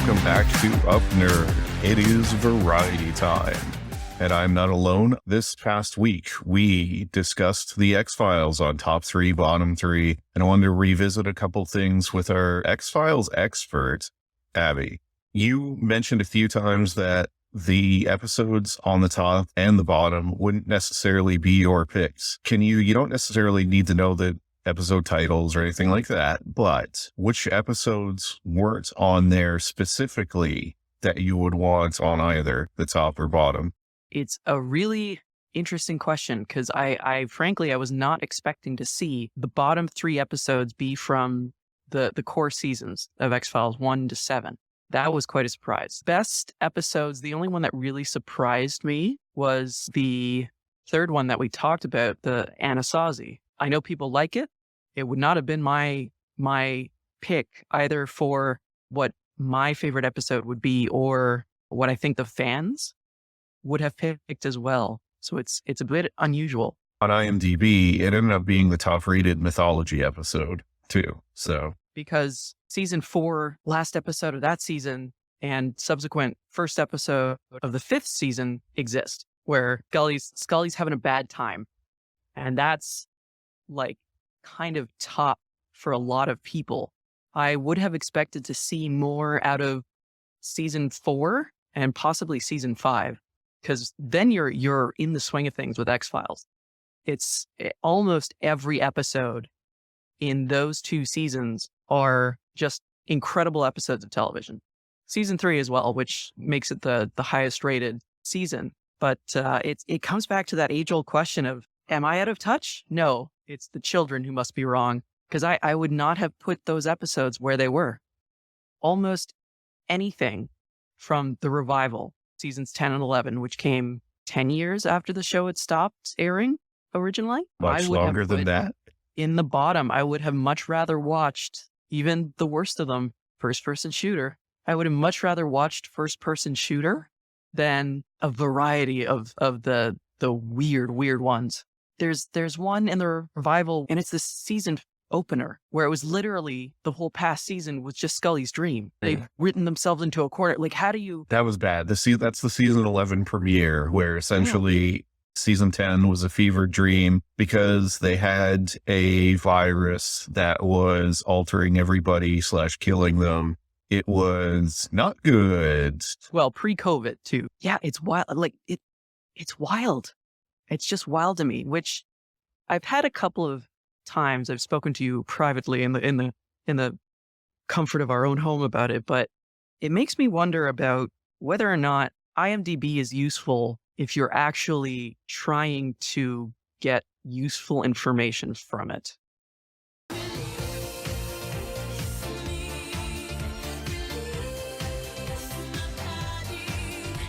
welcome back to Upnerd. It is variety time. And I'm not alone. This past week, we discussed the X-Files on top 3, bottom 3, and I wanted to revisit a couple things with our X-Files expert, Abby. You mentioned a few times that the episodes on the top and the bottom wouldn't necessarily be your picks. You don't necessarily need to know the episode titles or anything like that, but which episodes weren't on there specifically that you would want on either the top or bottom? It's a really interesting question because I frankly, I was not expecting to see the bottom 3 episodes be from the core seasons of X-Files 1 to 7. That was quite a surprise. Best episodes, the only one that really surprised me was the third one that we talked about, the Anasazi. I know people like it. It would not have been my pick either for what my favorite episode would be or what I think the fans would have picked as well. So it's a bit unusual. On IMDb, it ended up being the top rated mythology episode too. So because season 4, last episode of that season and subsequent first episode of the 5th season exist where Scully's having a bad time. And that's like kind of top for a lot of people. I would have expected to see more out of season 4 and possibly season 5. Because then you're in the swing of things with X-Files. It's almost every episode in those 2 seasons are just incredible episodes of television. Season 3 as well, which makes it the highest rated season. But it comes back to that age-old question of, am I out of touch? No, it's the children who must be wrong. Because I would not have put those episodes where they were. Almost anything from the revival, seasons 10 and 11, which came 10 years after the show had stopped airing originally. Much longer than that. In the bottom, I would have much rather watched even the worst of them, first-person shooter. I would have much rather watched first-person shooter than a variety of the weird ones. There's one in the revival, and it's the season opener where it was literally the whole past season was just Scully's dream. They've written themselves into a corner. Like, how do you... That was bad. That's the season 11 premiere where essentially season 10 was a fever dream because they had a virus that was altering everybody / killing them. It was not good. Well, pre-COVID too. Yeah, it's wild. Like it's wild. It's just wild to me, which I've had a couple of times I've spoken to you privately in the comfort of our own home about it, but it makes me wonder about whether or not IMDb is useful if you're actually trying to get useful information from it.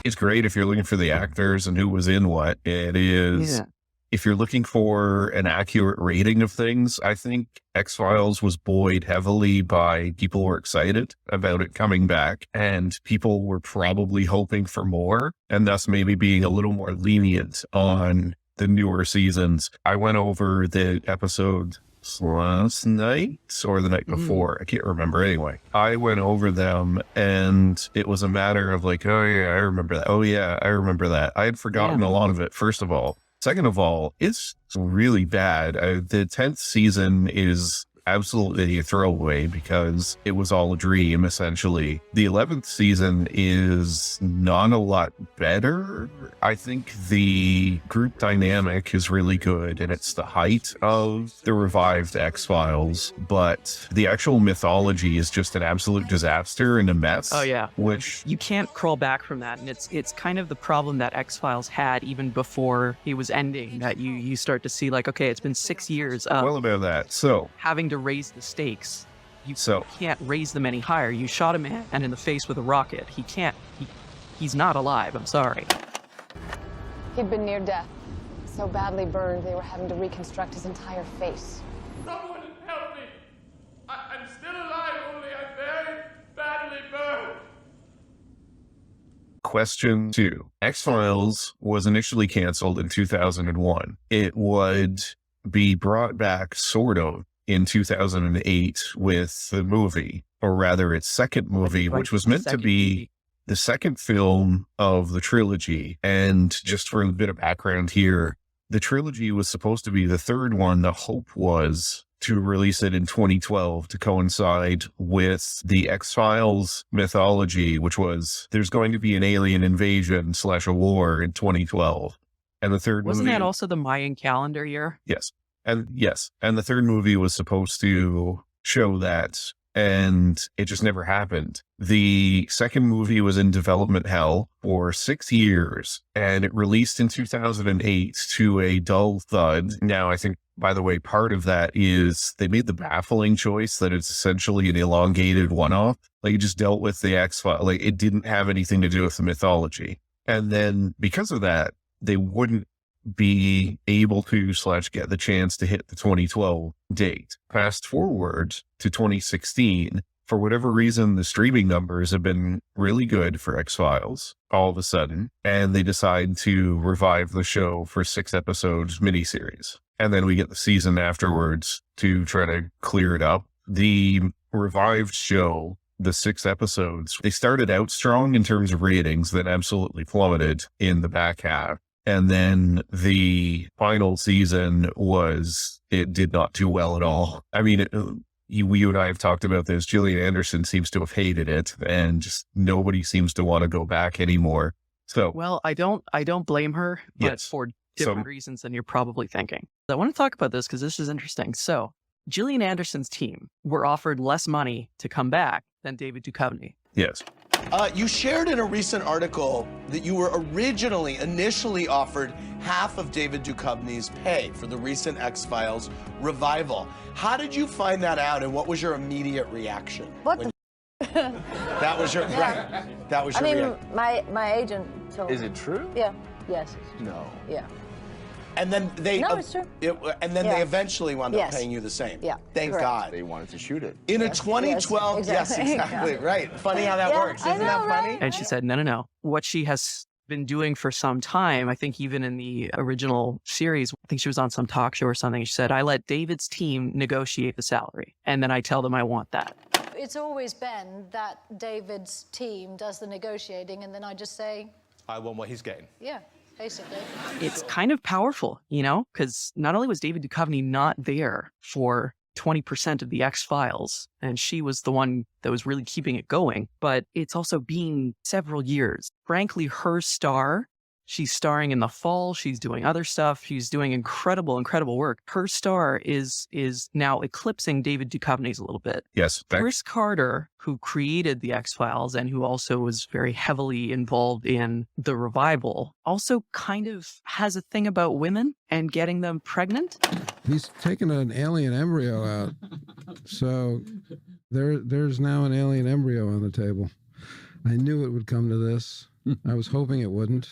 It's great if you're looking for the actors and who was in what. It is... Yeah. If you're looking for an accurate rating of things, I think X-Files was buoyed heavily by people who were excited about it coming back, and people were probably hoping for more, and thus maybe being a little more lenient on the newer seasons. I went over the episode last night or the night before. I can't remember. Anyway, I went over them and it was a matter of like, oh yeah, I remember that. Oh yeah, I remember that. I had forgotten a lot of it, first of all. Second of all, it's really bad. The 10th season is absolutely a throwaway because it was all a dream, essentially. The 11th season is not a lot better. I think the group dynamic is really good, and it's the height of the revived X-Files, but the actual mythology is just an absolute disaster and a mess. Oh, yeah. Which... You can't crawl back from that, and it's kind of the problem that X-Files had even before it was ending, that you start to see like, okay, it's been 6 years of... Well, about that, so... having to raise the stakes. You can't raise them any higher. You shot a man in the face with a rocket. He's not alive. I'm sorry. He'd been near death. So badly burned, they were having to reconstruct his entire face. Someone help me! I'm still alive, only I'm very badly burned. Question 2. X-Files was initially canceled in 2001. It would be brought back sort of in 2008 with the movie. or rather its second movie, which was meant to be the second film of the trilogy. And just for a bit of background here, the trilogy was supposed to be the third one. The hope was to release it in 2012 to coincide with the X-Files mythology, which was there's going to be an alien invasion / a war in 2012. And the third Wasn't movie, that also the Mayan calendar year? Yes. And the third movie was supposed to show that, and it just never happened. The second movie was in development hell for 6 years, and it released in 2008 to a dull thud. Now, I think, by the way, part of that is they made the baffling choice that it's essentially an elongated one-off. Like, it just dealt with the X-Files. Like, it didn't have anything to do with the mythology. And then because of that, they wouldn't be able to / get the chance to hit the 2012 date. Fast forward to 2016, for whatever reason, the streaming numbers have been really good for X-Files all of a sudden, and they decide to revive the show for 6 episodes miniseries. And then we get the season afterwards to try to clear it up. The revived show, the 6 episodes, they started out strong in terms of ratings, then absolutely plummeted in the back half. And then the final season it did not do well at all. I mean, you and I have talked about this. Gillian Anderson seems to have hated it, and just nobody seems to want to go back anymore. So, well, I don't blame her, but for different reasons than you're probably thinking. I want to talk about this because this is interesting. So Gillian Anderson's team were offered less money to come back than David Duchovny. Yes. You shared in a recent article that you were initially offered half of David Duchovny's pay for the recent X-Files revival. How did you find that out, and what was your immediate reaction? That was your right. That was your reaction. My agent told me. Is it true? Yeah. Yes. No. Yeah. And then they. No, it's true. They eventually wound up paying you the same. Yeah. Thank Correct. God. They wanted to shoot it. In a 2012. Yes, exactly. Right. Funny how that works. Isn't that funny? And she said, no. What she has been doing for some time, I think even in the original series, I think she was on some talk show or something. She said, I let David's team negotiate the salary, and then I tell them I want that. It's always been that David's team does the negotiating, and then I just say, I want what he's getting. Yeah, basically. It's kind of powerful, because not only was David Duchovny not there for 20% of the X-Files, and she was the one that was really keeping it going, but it's also been several years. Frankly, her star, she's starring in The Fall, she's doing other stuff, she's doing incredible work. Her star is now eclipsing David Duchovny's a little bit. Yes. Chris Carter, who created the X-Files and who also was very heavily involved in the revival, also kind of has a thing about women and getting them pregnant. He's taken an alien embryo out. So there's now an alien embryo on the table. I knew it would come to this. I was hoping it wouldn't,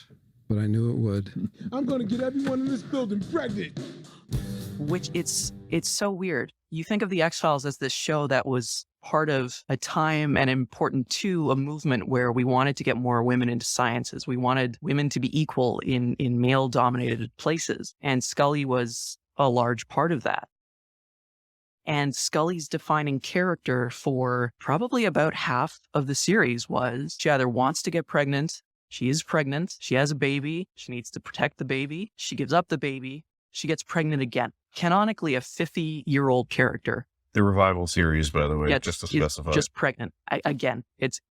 but I knew it would. I'm going to get everyone in this building pregnant. Which it's so weird. You think of the X-Files as this show that was part of a time and important to a movement where we wanted to get more women into sciences. We wanted women to be equal in male-dominated places. And Scully was a large part of that. And Scully's defining character for probably about half of the series was she either wants to get pregnant, she is pregnant, she has a baby, she needs to protect the baby, she gives up the baby, she gets pregnant again. Canonically, a 50-year-old character. The revival series, by the way, just to specify. Just pregnant. Again, it's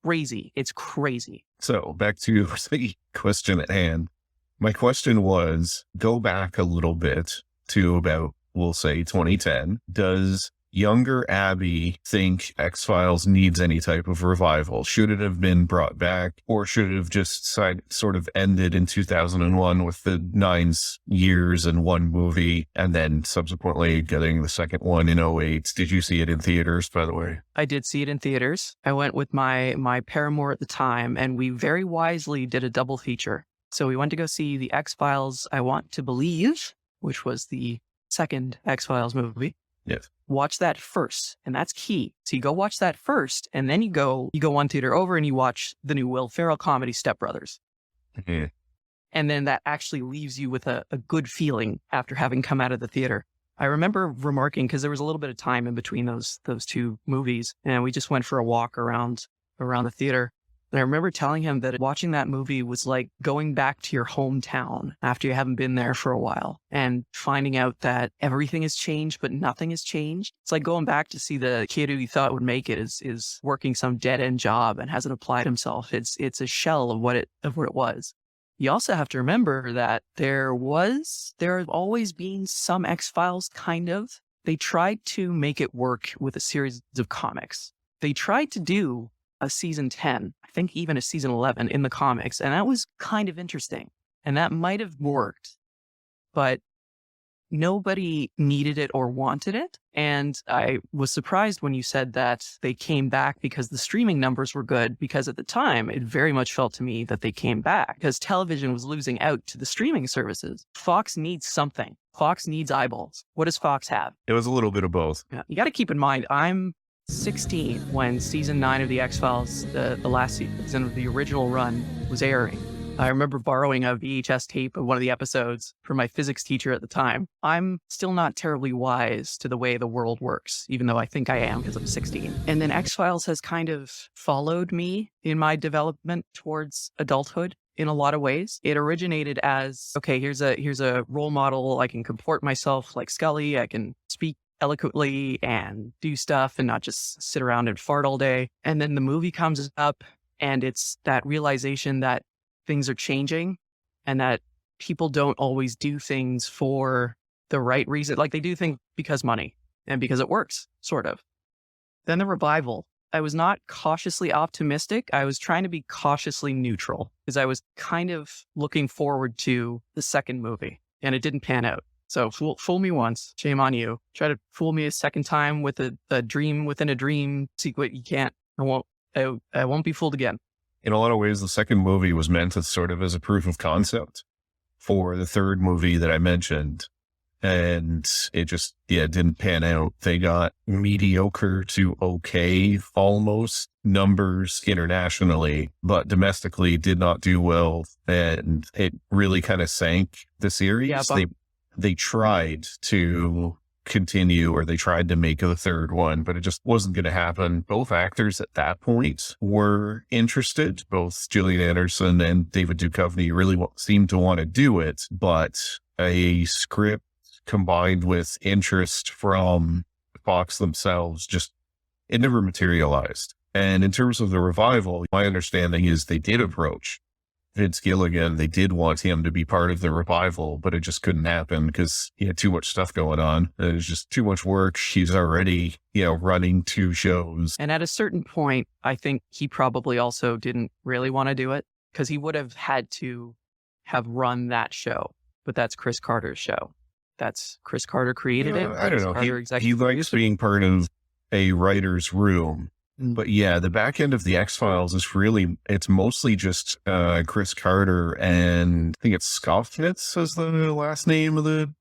crazy. It's crazy. So back to the question at hand. My question was, go back a little bit to about, we'll say, 2010. Does younger Abby think X-Files needs any type of revival? Should it have been brought back, or should it have just sort of ended in 2001 with the 9 years and 1 movie, and then subsequently getting the second one in 2008? Did you see it in theaters, by the way? I did see it in theaters. I went with my paramour at the time, and we very wisely did a double feature. So we went to go see the X-Files I Want to Believe, which was the second X-Files movie. Yes. Watch that first, and that's key. So you go watch that first, and then you go one theater over and you watch the new Will Ferrell comedy Step Brothers. Mm-hmm. And then that actually leaves you with a good feeling after having come out of the theater. I remember remarking, because there was a little bit of time in between those two movies, and we just went for a walk around the theater. And I remember telling him that watching that movie was like going back to your hometown after you haven't been there for a while and finding out that everything has changed, but nothing has changed. It's like going back to see the kid who you thought would make it is working some dead end job and hasn't applied himself. It's a shell of what it was. You also have to remember that there have always been some X-Files kind of. They tried to make it work with a series of comics. They tried to do a season 10, I think even a season 11 in the comics. And that was kind of interesting. And that might have worked, but nobody needed it or wanted it. And I was surprised when you said that they came back because the streaming numbers were good, because at the time, it very much felt to me that they came back because television was losing out to the streaming services. Fox needs something. Fox needs eyeballs. What does Fox have? It was a little bit of both. Yeah. You got to keep in mind, I'm 16 when season 9 of the X-Files, the last season of the original run, was airing. I remember borrowing a VHS tape of one of the episodes from my physics teacher at the time. I'm still not terribly wise to the way the world works, even though I think I am because I'm 16. And then X-Files has kind of followed me in my development towards adulthood in a lot of ways. It originated as, okay, here's a role model. I can comport myself like Scully. I can speak eloquently and do stuff and not just sit around and fart all day. And then the movie comes up and it's that realization that things are changing and that people don't always do things for the right reason. Like they do things because money and because it works, sort of. Then the revival. I was not cautiously optimistic. I was trying to be cautiously neutral because I was kind of looking forward to the second movie and it didn't pan out. So fool me once, shame on you. Try to fool me a second time with a dream within a dream. See what you can't. I won't be fooled again. In a lot of ways, the second movie was meant as sort of as a proof of concept for the third movie that I mentioned. And it just, didn't pan out. They got mediocre to okay, almost, numbers internationally, but domestically did not do well. And it really kind of sank the series. Yeah, they tried to continue, or they tried to make a third one, but it just wasn't going to happen. Both actors at that point were interested. Both Gillian Anderson and David Duchovny really seemed to want to do it, but a script combined with interest from Fox themselves, it never materialized. And in terms of the revival, my understanding is they did approach Vince Gilligan. They did want him to be part of the revival, but it just couldn't happen because he had too much stuff going on. It was just too much work. He's already, running 2 shows. And at a certain point, I think he probably also didn't really want to do it because he would have had to have run that show. But that's Chris Carter's show. That's Chris Carter created it. I don't know. He likes being part of a writer's room. But yeah, the back end of the X-Files is it's mostly just Chris Carter, and I think it's Scoffnitz is the last name of the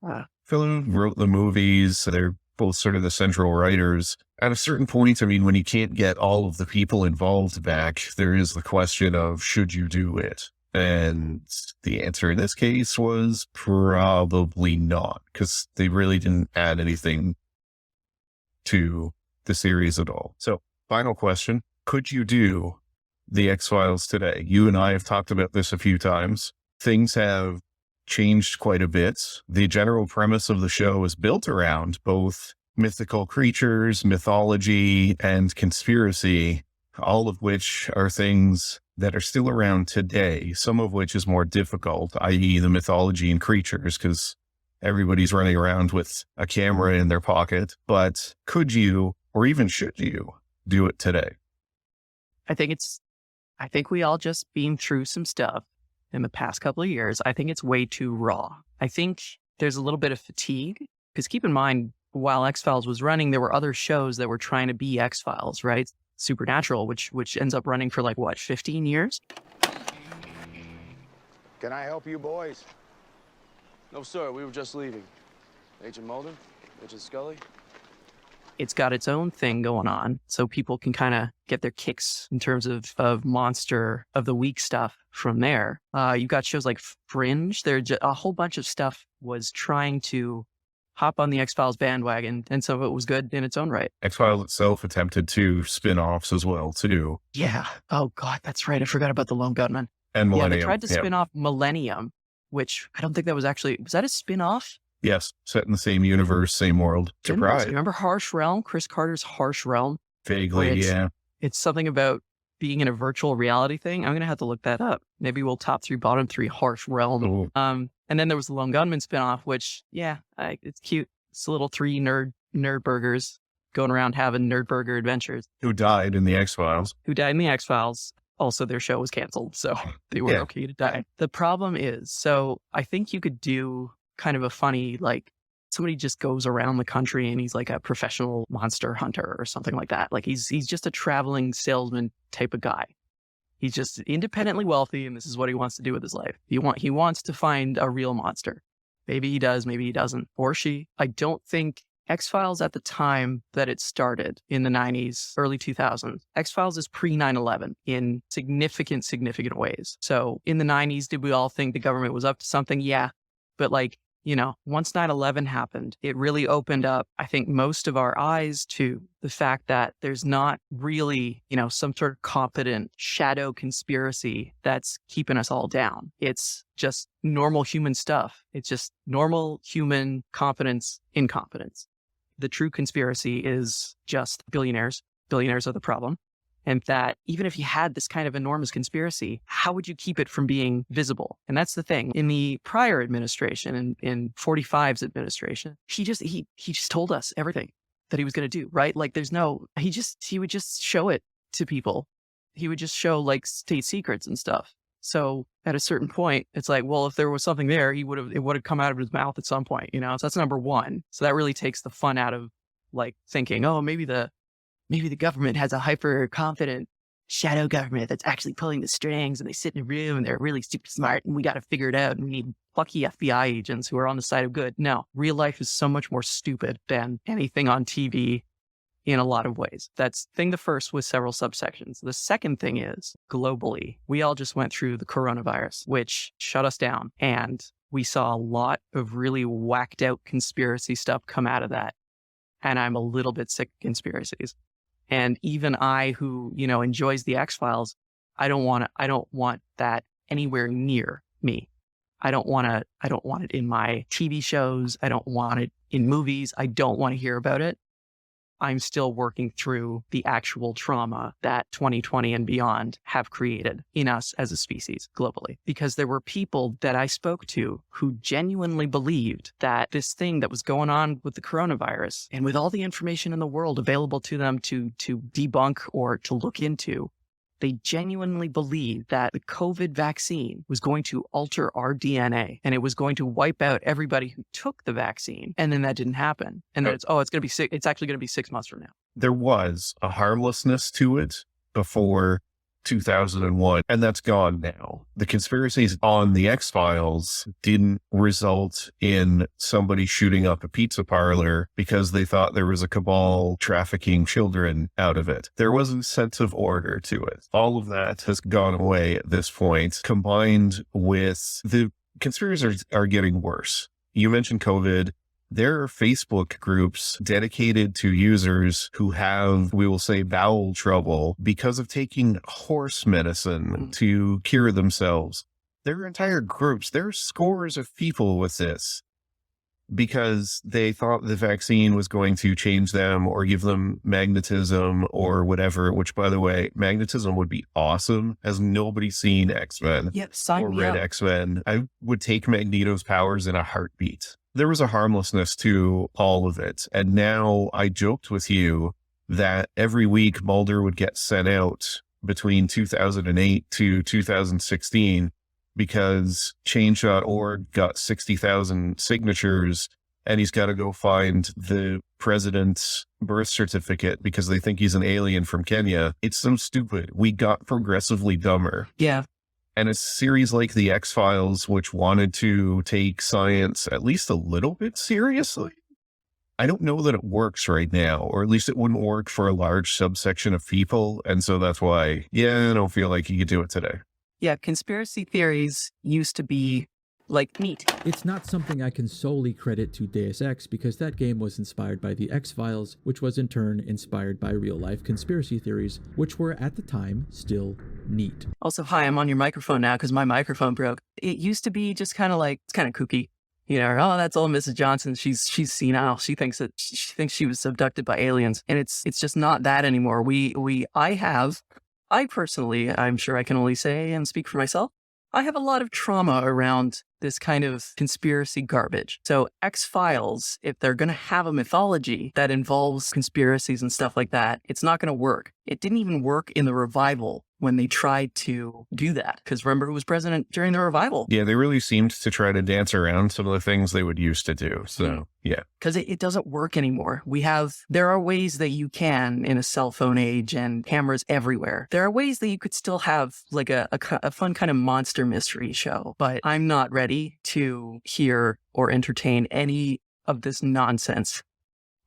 fellow who wrote the movies. So they're both sort of the central writers. At a certain point, when you can't get all of the people involved back, there is the question of, should you do it? And the answer in this case was probably not, because they really didn't add anything to the series at all. So, final question. Could you do the X-Files today? You and I have talked about this a few times. Things have changed quite a bit. The general premise of the show is built around both mythical creatures, mythology, and conspiracy, all of which are things that are still around today, some of which is more difficult, i.e. the mythology and creatures, because everybody's running around with a camera in their pocket. But could you, or even should you, do it today? I think we all just been through some stuff in the past couple of years. I think it's way too raw. I think there's a little bit of fatigue, because keep in mind, while X-Files was running, there were other shows that were trying to be X-Files, right? Supernatural, which ends up running for 15 years? Can I help you boys? No, sir. We were just leaving. Agent Mulder? Agent Scully? It's got its own thing going on, so people can kind of get their kicks in terms of monster of the week stuff from there. You've got shows like Fringe. A whole bunch of stuff was trying to hop on the X-Files bandwagon, and some of it was good in its own right. X-Files itself attempted to spin-offs as well, too. Yeah. Oh, God, that's right. I forgot about the Lone Gunman. And Millennium. Yeah, they tried to spin off Millennium, which I don't think that was actually... Was that a spin-off? Yes, set in the same universe, same world. Surprise. Remember Harsh Realm? Chris Carter's Harsh Realm? Vaguely, yeah. It's something about being in a virtual reality thing. I'm going to have to look that up. Maybe we'll top 3, bottom 3 Harsh Realm. Ooh. And then there was the Lone Gunman spinoff, which, yeah, it's cute. It's a little 3 nerd burgers going around having nerd burger adventures. Who died in the X-Files. Also, their show was canceled, so they were okay to die. The problem is, so I think you could do kind of a funny, like, somebody just goes around the country and he's like a professional monster hunter or something like that. Like he's just a traveling salesman type of guy. He's just independently wealthy, and this is what he wants to do with his life. He wants to find a real monster. Maybe he does, maybe he doesn't, or she. I don't think X-Files at the time that it started in the 90s, early 2000s, X-Files is pre 9/11 in significant ways. So in the 90s, did we all think the government was up to something? Yeah. But like, you know, once 9/11 happened, it really opened up, I think, most of our eyes to the fact that there's not really, you know, some sort of competent shadow conspiracy that's keeping us all down. It's just normal human stuff. It's just normal human competence, incompetence. The true conspiracy is just billionaires. Billionaires are the problem. And that even if you had this kind of enormous conspiracy, how would you keep it from being visible? And that's the thing. In the prior administration, in 45's administration, he just told us everything that he was going to do, right? Like he would just show it to people. He would just show like state secrets and stuff. So at a certain point, it's like, well, if there was something there, it would have come out of his mouth at some point, you know? So that's number one. So that really takes the fun out of like thinking, oh, maybe the government has a hyper confident shadow government that's actually pulling the strings, and they sit in a room and they're really super smart and we got to figure it out and we need plucky FBI agents who are on the side of good. No, real life is so much more stupid than anything on TV in a lot of ways. That's the first with several subsections. The second thing is globally, we all just went through the coronavirus, which shut us down. And we saw a lot of really whacked out conspiracy stuff come out of that. And I'm a little bit sick of conspiracies. And even I, who, you know, enjoys the X-Files, I don't want that anywhere near me. I don't want it in my TV shows. I don't want it in movies. I don't want to hear about it. I'm still working through the actual trauma that 2020 and beyond have created in us as a species globally. Because there were people that I spoke to who genuinely believed that this thing that was going on with the coronavirus, and with all the information in the world available to them to debunk or to look into, they genuinely believed that the COVID vaccine was going to alter our DNA and it was going to wipe out everybody who took the vaccine. And then that didn't happen. And then it's actually going to be 6 months from now. There was a harmlessness to it before 2001, and that's gone now. The conspiracies on the X-Files didn't result in somebody shooting up a pizza parlor because they thought there was a cabal trafficking children out of it. There was a sense of order to it. All of that has gone away at this point, combined with the conspiracies are getting worse. You mentioned COVID. There are Facebook groups dedicated to users who have, we will say, bowel trouble because of taking horse medicine to cure themselves. There are entire groups. There are scores of people with this because they thought the vaccine was going to change them or give them magnetism or whatever, which, by the way, magnetism would be awesome. Has nobody seen X-Men or Red X-Men? I would take Magneto's powers in a heartbeat. There was a harmlessness to all of it. And now I joked with you that every week Mulder would get sent out between 2008 to 2016 because Change.org got 60,000 signatures and he's got to go find the president's birth certificate because they think he's an alien from Kenya. It's so stupid. We got progressively dumber. Yeah. And a series like The X-Files, which wanted to take science at least a little bit seriously, I don't know that it works right now, or at least it wouldn't work for a large subsection of people. And so that's why, I don't feel like you could do it today. Yeah, conspiracy theories used to be Like, neat. It's not something I can solely credit to Deus Ex because that game was inspired by the X-Files, which was in turn inspired by real-life conspiracy theories, which were at the time still neat. Also, hi, I'm on your microphone now because my microphone broke. It used to be just kind of like, it's kind of kooky. You know, oh, that's old Mrs. Johnson. She's senile. She thinks she was abducted by aliens, and it's just not that anymore. I personally, I'm sure I can only say and speak for myself, I have a lot of trauma around this kind of conspiracy garbage. So X-Files, if they're going to have a mythology that involves conspiracies and stuff like that, it's not going to work. It didn't even work in the revival when they tried to do that. Because remember who was president during the revival? Yeah, they really seemed to try to dance around some of the things they would used to do. So, yeah. Because it doesn't work anymore. There are ways that you can in a cell phone age and cameras everywhere. There are ways that you could still have like a fun kind of monster mystery show. But I'm not ready to hear or entertain any of this nonsense.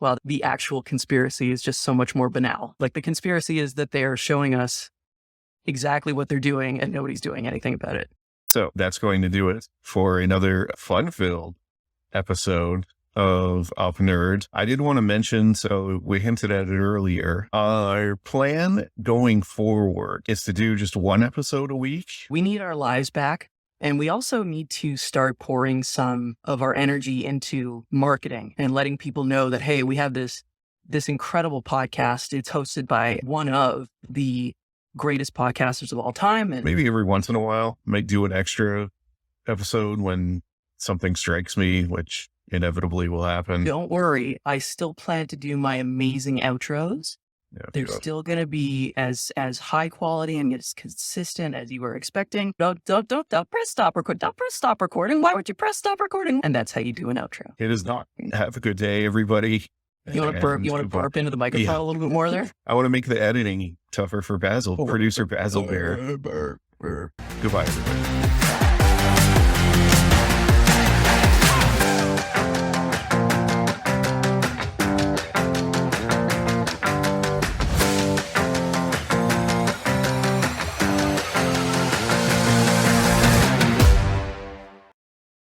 Well, the actual conspiracy is just so much more banal. Like, the conspiracy is that they're showing us exactly what they're doing and nobody's doing anything about it. So that's going to do it for another fun-filled episode of Upnerd. I did want to mention, so we hinted at it earlier, our plan going forward is to do just one episode a week. We need our lives back. And we also need to start pouring some of our energy into marketing and letting people know that, hey, we have this incredible podcast. It's hosted by one of the greatest podcasters of all time. And maybe every once in a while, might do an extra episode when something strikes me, which inevitably will happen. Don't worry. I still plan to do my amazing outros. Yeah, they're still going to be as high quality and as consistent as you were expecting. Don't press stop recording. Don't press stop recording. Why would you press stop recording? And that's how you do an outro. It is not. Have a good day, everybody. You want to burp into the microphone a little bit more there? I want to make the editing tougher for Basil, producer Basil Bear. Goodbye, everybody.